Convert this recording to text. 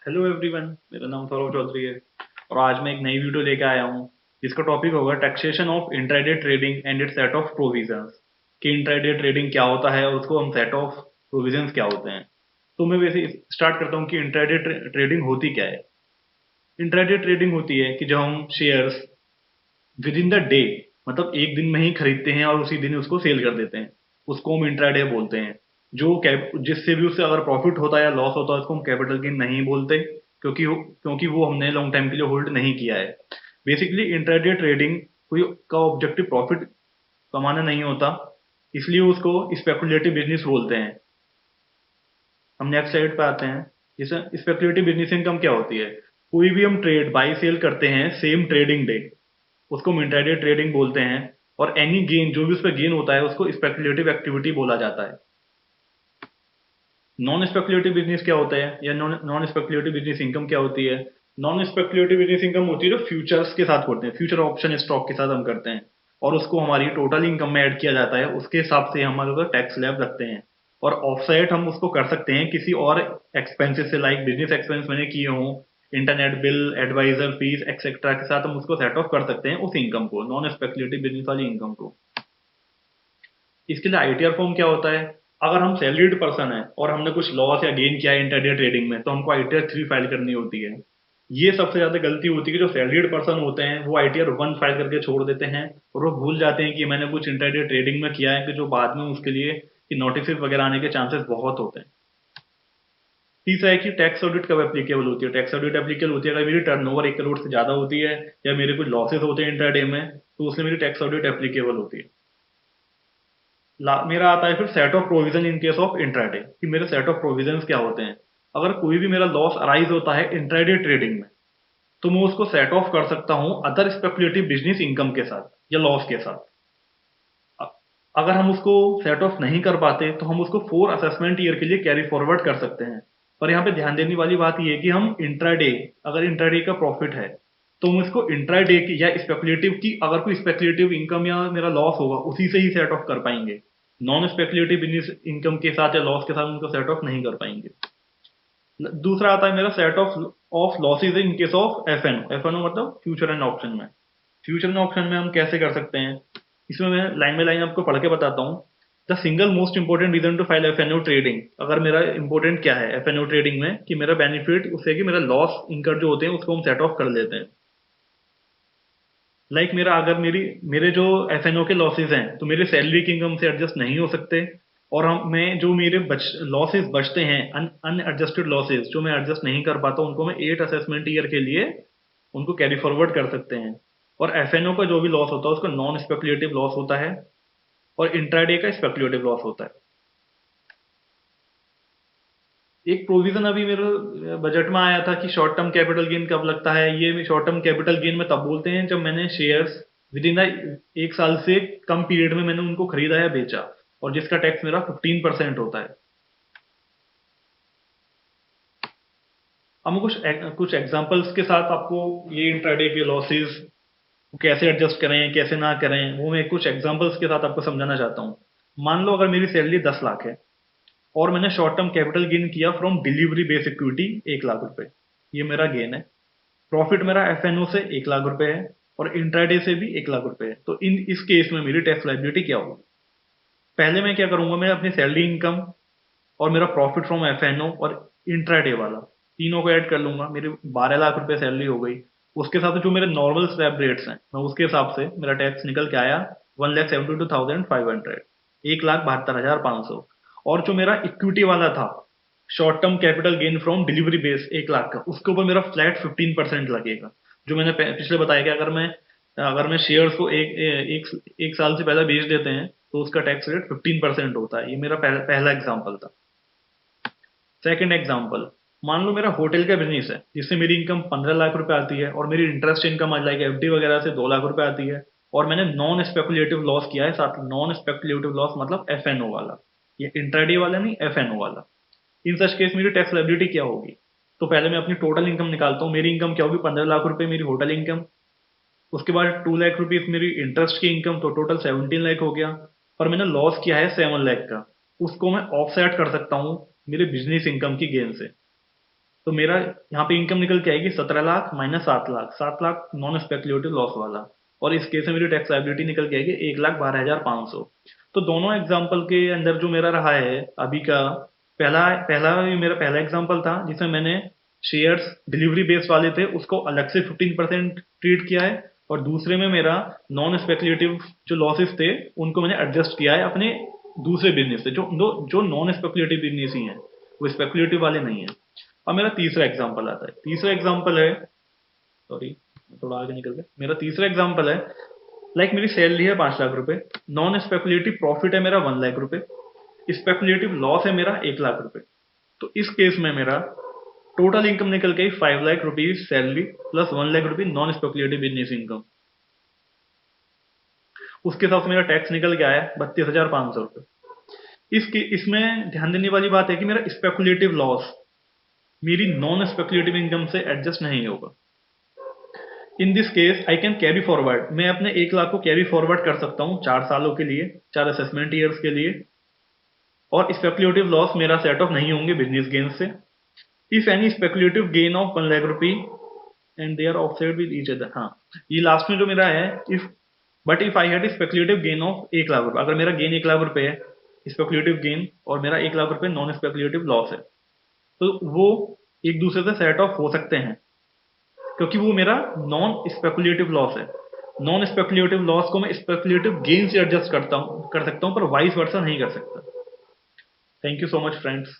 Hello everyone, मेरा नाम सौरभ चौधरी है और आज मैं एक नई वीडियो लेके आया हूँ जिसका टॉपिक होगा taxation of intraday trading and it's set of provisions. कि इंट्राडे ट्रेडिंग क्या होता है और उसको हम सेट ऑफ प्रोविजंस क्या होते हैं। तो मैं वैसे स्टार्ट करता हूँ कि इंट्राडे ट्रेडिंग होती क्या है। इंट्राडे ट्रेडिंग होती है कि जब हम shares with in the day, मतलब एक दिन में ही खरीदते हैं और उसी दिन उसको सेल कर देते हैं, उसको हम इंट्राडे बोलते हैं। जो कैप जिससे भी उससे अगर प्रॉफिट होता है या लॉस होता है उसको हम कैपिटल गेन नहीं बोलते, क्योंकि वो हमने लॉन्ग टाइम के लिए होल्ड नहीं किया है। बेसिकली इंट्राडे ट्रेडिंग कोई का ऑब्जेक्टिव प्रॉफिट कमाना नहीं होता, इसलिए उसको स्पेकुलेटिव बिजनेस बोलते हैं। हम नेक्स्ट स्लाइड पे आते हैं। जैसे स्पेकुलेटिव बिजनेस इनकम क्या होती है। कोई भी हम ट्रेड बाई सेल करते हैं सेम ट्रेडिंग डे, उसको हम इंट्राडे ट्रेडिंग बोलते हैं। और एनी गेन जो भी उस पर गेन होता है उसको स्पेकुलेटिव एक्टिविटी बोला जाता है। नॉन स्पेकुलेटिव बिजनेस क्या होता है या नॉन स्पेकुलेटिव बिजनेस इनकम क्या होती है। नॉन स्पेकुलेटिव बिजनेस इनकम होती है जो फ्यूचर्स के साथ करते हैं, फ्यूचर ऑप्शन स्टॉक के साथ हम करते हैं और उसको हमारी टोटल इनकम में ऐड किया जाता है, उसके हिसाब से हम अगर टैक्स स्लैब रखते हैं। और ऑफसेट हम उसको कर सकते हैं किसी और एक्सपेंसेस से, लाइक बिजनेस एक्सपेंस मैंने किए हों, internet bill, advisor fees etcetera के साथ हम उसको सेट ऑफ कर सकते हैं उस इनकम को, नॉन स्पेकुलेटिव बिजनेस वाली इनकम को। इसके लिए आईटीआर फॉर्म क्या होता है। अगर हम सैलरीड पर्सन है और हमने कुछ लॉस या गेन किया है इंटरडे ट्रेडिंग में तो हमको आईटीआर 3 फाइल करनी होती है। ये सबसे ज्यादा गलती होती है कि जो सैलरीड पर्सन होते हैं वो आईटीआर 1 फाइल करके छोड़ देते हैं और वो भूल जाते हैं कि मैंने कुछ इंटरडे ट्रेडिंग में किया है, कि जो बाद में उसके लिए कि नोटिस वगैरह आने के चांसेस बहुत होते हैं। तीसरा है कि टैक्स ऑडिट कब एप्लीकेबल होती है। टैक्स ऑडिट एप्लीकेबल होती है अगर मेरी टर्नओवर 1 करोड़ से ज्यादा होती है या मेरे कुछ लॉसेस होते हैं इंटरडे में, तो उसमें मेरी टैक्स ऑडिट एप्लीकेबल होती है। मेरा आता है फिर set of provision in case of intraday, कि मेरे सेट ऑफ प्रोविजंस क्या होते हैं। अगर कोई भी मेरा लॉस अराइज होता है इंट्राडे ट्रेडिंग में तो मैं उसको सेट ऑफ कर सकता हूं अदर स्पेकुलेटिव बिजनेस इनकम के साथ या लॉस के साथ। अ- अगर हम उसको सेट ऑफ नहीं कर पाते तो हम उसको 4 असेसमेंट ईयर के लिए कैरी फॉरवर्ड कर सकते हैं। पर यहाँ पे ध्यान देने वाली बात यह है कि हम इंट्राडे, अगर इंट्राडे का प्रॉफिट है तो हम इसको इंट्राडे की या स्पेकुलेटिव की, अगर कोई स्पेकुलेटिव इनकम या मेरा लॉस होगा उसी से ही सेट ऑफ कर पाएंगे। नॉन स्पेकुलेटिव बिजनेस इनकम के साथ या लॉस के साथ उनको सेट ऑफ नहीं कर पाएंगे। दूसरा आता है मेरा set off of losses in case of FNO. FNO मतलब फ्यूचर एंड ऑप्शन में। फ्यूचर एंड ऑप्शन में हम कैसे कर सकते हैं, इसमें मैं लाइन बाय लाइन आपको पढ़ के बताता हूँ। The single most important reason to file FNO trading, अगर मेरा इंपोर्टेंट क्या है एफएनओ ट्रेडिंग में, कि मेरा बेनिफिट उससे कि मेरा लॉस इनकर जो होते हैं उसको हम सेट ऑफ कर लेते हैं। मेरा अगर मेरे जो एफएनओ के लॉसेज हैं तो मेरे सैलरी की इनकम से एडजस्ट नहीं हो सकते। और हम मैं जो मेरे लॉसेज बचते हैं अनएडजस्टेड लॉसेज जो मैं एडजस्ट नहीं कर पाता उनको मैं 8 असेसमेंट ईयर के लिए उनको कैरी फॉरवर्ड कर सकते हैं। और एफएनओ का जो भी लॉस होता है उसका नॉन स्पेकुलेटिव लॉस होता है और इंट्राडे का स्पेकुलेटिव लॉस होता है। एक प्रोविजन अभी मेरे बजट में आया था कि शॉर्ट टर्म कैपिटल गेन कब लगता है। ये शॉर्ट टर्म कैपिटल गेन में तब बोलते हैं जब मैंने शेयर्स विद इन एक साल से कम पीरियड में मैंने उनको खरीदा या बेचा, और जिसका टैक्स मेरा 15% होता है। अब मैं कुछ एग्जांपल्स के साथ आपको ये इंट्राडे के लॉसेस कैसे एडजस्ट करें कैसे ना करें वो मैं कुछ एग्जांपल्स के साथ आपको समझाना चाहता हूँ। मान लो अगर मेरी सैलरी 10 लाख है और मैंने शॉर्ट टर्म कैपिटल गेन किया from delivery base equity 1 lakh रुपए, ये मेरा गेन है। प्रॉफिट मेरा एफएनओ से 1 लाख रुपए है और इंट्राडे से भी 1 लाख रुपए है। तो इस केस में मेरी टैक्स लाइबिलिटी क्या होगी। पहले मैं क्या करूंगा, मैं अपनी सैलरी इनकम और मेरा प्रॉफिट फ्रॉम एफएनओ और इंट्राडे वाला तीनों को ऐड कर लूंगा, मेरी 12 लाख रुपए सैलरी हो गई। उसके साथ जो मेरे नॉर्मल स्लैब रेट्स हैं मैं उसके हिसाब से मेरा टैक्स निकल के आया 1,72,500, 1,72,500। और जो मेरा इक्विटी वाला था, short term capital gain from delivery base 1 lakh का, उसके ऊपर मेरा फ्लैट 15% लगेगा। जो मैंने पिछले बताया कि अगर मैं शेयर्स को एक साल से पहले बेच देते हैं तो उसका टैक्स रेट 15% होता है। ये मेरा पहला एग्जाम्पल था। सेकंड एग्जांपल, मान लो मेरा होटल का बिजनेस है जिससे मेरी इनकम 15 लाख रुपए आती है और मेरी इंटरेस्ट इनकम लाइक एफडी वगैरह से 2 लाख रुपए आती है। और मैंने नॉन स्पेकुलेटिव लॉस किया है साथ, नॉन स्पेकुलेटिव लॉस मतलब एफएनओ वाला, ये इंट्राडे वाला नहीं, एफएनओ वाला। इन सच केस मेरी टैक्स लायबिलिटी क्या होगी। तो पहले मैं अपनी टोटल इनकम निकालता हूँ। मेरी इनकम क्या होगी, 15 लाख रुपए मेरी होटल इनकम। उसके बाद 2 लाख रुपीज मेरी इंटरेस्ट की इनकम, तो टोटल 17 लाख हो गया। पर मैंने लॉस किया है 7 लाख का, उसको मैं ऑफसेट कर सकता हूँ मेरे बिजनेस इनकम की गेन से। तो मेरा यहाँ पे इनकम निकल के आएगी 17 lakh minus 7 lakh, 7 lakh non speculative loss वाला, और इस केस में मेरी टैक्स लायबिलिटी निकल के आएगी 1,12,500। तो दोनों एग्जाम्पल के अंदर जो मेरा रहा है अभी का, पहला पहला मेरा पहला एग्जाम्पल था जिसमें मैंने शेयर्स डिलीवरी बेस वाले थे उसको अलग से 15% ट्रीट किया है, और दूसरे में मेरा नॉन स्पेकुलेटिव जो लॉसेस थे उनको मैंने एडजस्ट किया है अपने दूसरे बिजनेस से, जो नॉन स्पेकुलेटिव बिजनेस ही है, वो स्पेकुलेटिव वाले नहीं है। अब मेरा तीसरा एग्जाम्पल आता है, तीसरा एग्जाम्पल है, सॉरी थोड़ा आगे निकल गया, मेरा तीसरा एग्जाम्पल है, लाइक मेरी सैलरी है 5 लाख रुपए, नॉन स्पेकुलेटिव प्रॉफिट है मेरा 1 लाख रुपए, स्पेकुलेटिव लॉस है मेरा 1 लाख रुपए। तो इस केस में मेरा टोटल इनकम निकल गई 5 lakh rupees salary plus 1 lakh rupees non speculative business income. उसके साथ मेरा टैक्स निकल गया है 32,500 रुपए। इसमें ध्यान देने वाली बात है कि मेरा स्पेकुलेटिव लॉस मेरी नॉन स्पेकुलेटिव इनकम से एडजस्ट नहीं होगा। In this case I can carry forward, मैं अपने 1 लाख को कैरी फॉरवर्ड कर सकता हूँ 4 सालों के लिए, 4 असेसमेंट ईयर्स के लिए, और स्पेकुलेटिव लॉस मेरा सेट ऑफ नहीं होंगे बिजनेस गेन से। If any speculative gain of 1 lakh rupee and they are offset with each other, हाँ ये लास्ट में जो मेरा है, if I had speculative gain of 1 lakh रुपए, अगर मेरा गेन 1 लाख रुपए है स्पेकुलेटिव गेन और मेरा 1 लाख रुपए नॉन स्पेकुलेटिव लॉस है, तो वो एक दूसरे से सेट ऑफ हो सकते हैं क्योंकि वो मेरा नॉन स्पेकुलेटिव लॉस है। नॉन स्पेकुलेटिव लॉस को मैं स्पेकुलेटिव गेन से एडजस्ट कर सकता हूं, पर वाइस वर्सा नहीं कर सकता। Thank you so much friends.